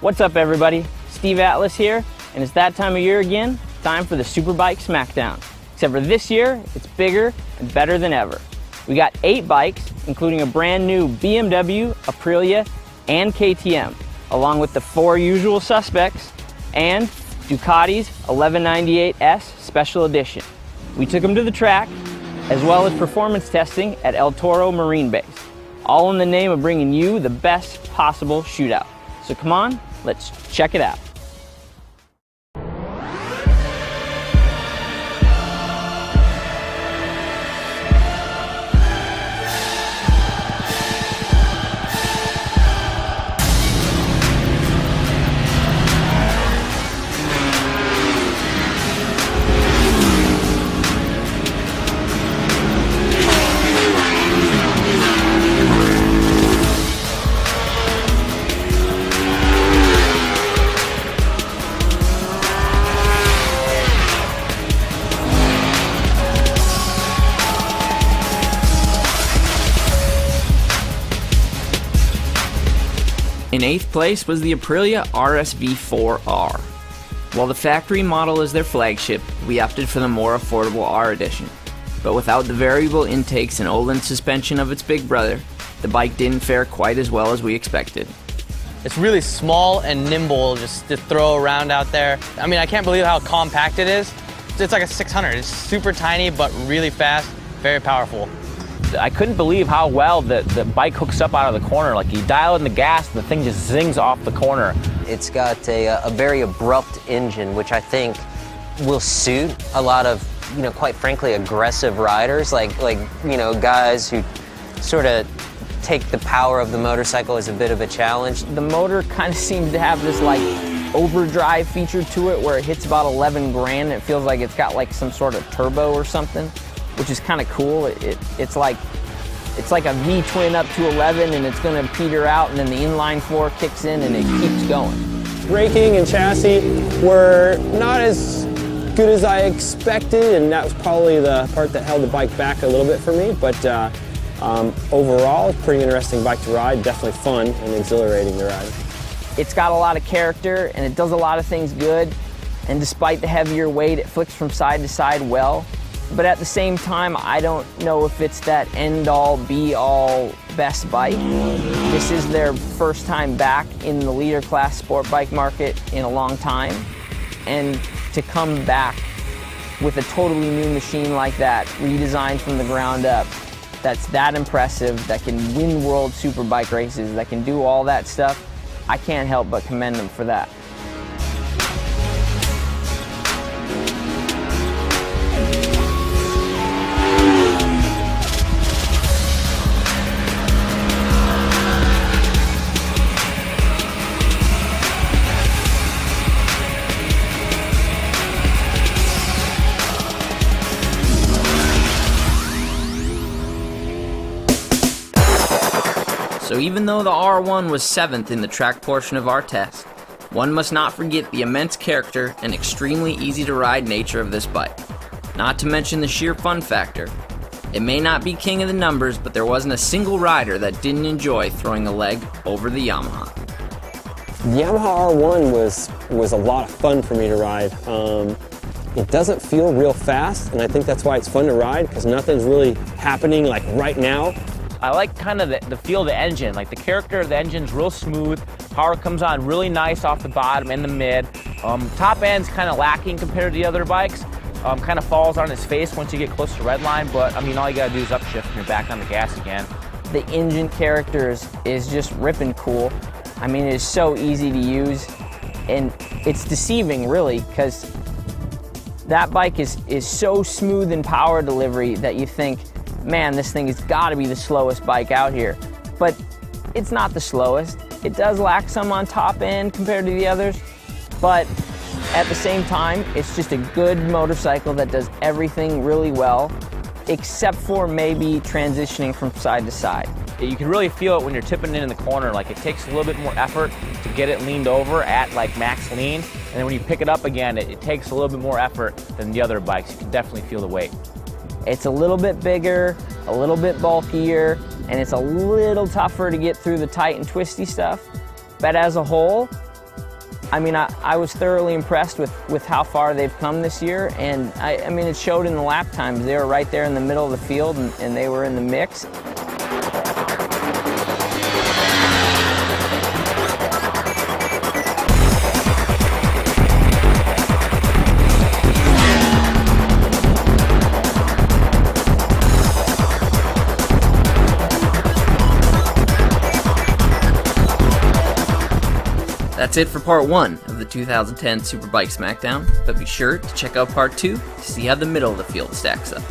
What's up everybody? Steve Atlas here, and it's that time of year again, time for the Superbike Smackdown. Except for this year, it's bigger and better than ever. We got 8 bikes, including a brand new BMW, Aprilia, and KTM, along with the 4 usual suspects, and Ducati's 1198S Special Edition. We took them to the track, as well as performance testing at El Toro Marine Base, all in the name of bringing you the best possible shootout. So come on, let's check it out. In 8th place was the Aprilia RSV4R. While the factory model is their flagship, we opted for the more affordable R Edition. But without the variable intakes and Öhlins suspension of its big brother, the bike didn't fare quite as well as we expected. It's really small and nimble just to throw around out there. I mean, I can't believe how compact it is. It's like a 600. It's super tiny but really fast, very powerful. I couldn't believe how well the bike hooks up out of the corner. Like, you dial in the gas and the thing just zings off the corner. It's got a very abrupt engine, which I think will suit a lot of, quite frankly, aggressive riders, like guys who sort of take the power of the motorcycle as a bit of a challenge. The motor kind of seems to have this like overdrive feature to it where it hits about 11 grand. It feels like it's got like some sort of turbo or something, which is kind of cool. It's like a V-twin up to 11 and it's going to peter out, and then the inline 4 kicks in and it keeps going. Braking and chassis were not as good as I expected, and that was probably the part that held the bike back a little bit for me, but overall, pretty interesting bike to ride, definitely fun and exhilarating to ride. It's got a lot of character and it does a lot of things good, and despite the heavier weight, it flicks from side to side well. But at the same time, I don't know if it's that end-all, be-all best bike. This is their first time back in the leader class sport bike market in a long time. And to come back with a totally new machine like that, redesigned from the ground up, that's that impressive, that can win world superbike races, that can do all that stuff, I can't help but commend them for that. So even though the R1 was 7th in the track portion of our test, one must not forget the immense character and extremely easy to ride nature of this bike. Not to mention the sheer fun factor. It may not be king of the numbers, but there wasn't a single rider that didn't enjoy throwing a leg over the Yamaha. The Yamaha R1 was a lot of fun for me to ride. It doesn't feel real fast, and I think that's why it's fun to ride, because nothing's really happening like right now. I like kind of the feel of the engine. Like, the character of the engine's real smooth. Power comes on really nice off the bottom and the mid. Top end's kind of lacking compared to the other bikes. Kind of falls on its face once you get close to redline, but I mean, all you gotta do is upshift and you're back on the gas again. The engine characters is just ripping cool. I mean, it is so easy to use, and it's deceiving really, because that bike is so smooth in power delivery that you think, man, this thing has got to be the slowest bike out here. But it's not the slowest. It does lack some on top end compared to the others, but at the same time, it's just a good motorcycle that does everything really well, except for maybe transitioning from side to side. You can really feel it when you're tipping it in the corner. Like, it takes a little bit more effort to get it leaned over at like max lean, and then when you pick it up again, it takes a little bit more effort than the other bikes. You can definitely feel the weight. It's a little bit bigger, a little bit bulkier, and it's a little tougher to get through the tight and twisty stuff. But as a whole, I mean, I was thoroughly impressed with how far they've come this year, and I mean, it showed in the lap times. They were right there in the middle of the field, and they were in the mix. That's it for part 1 of the 2010 Superbike Smackdown, but be sure to check out part 2 to see how the middle of the field stacks up.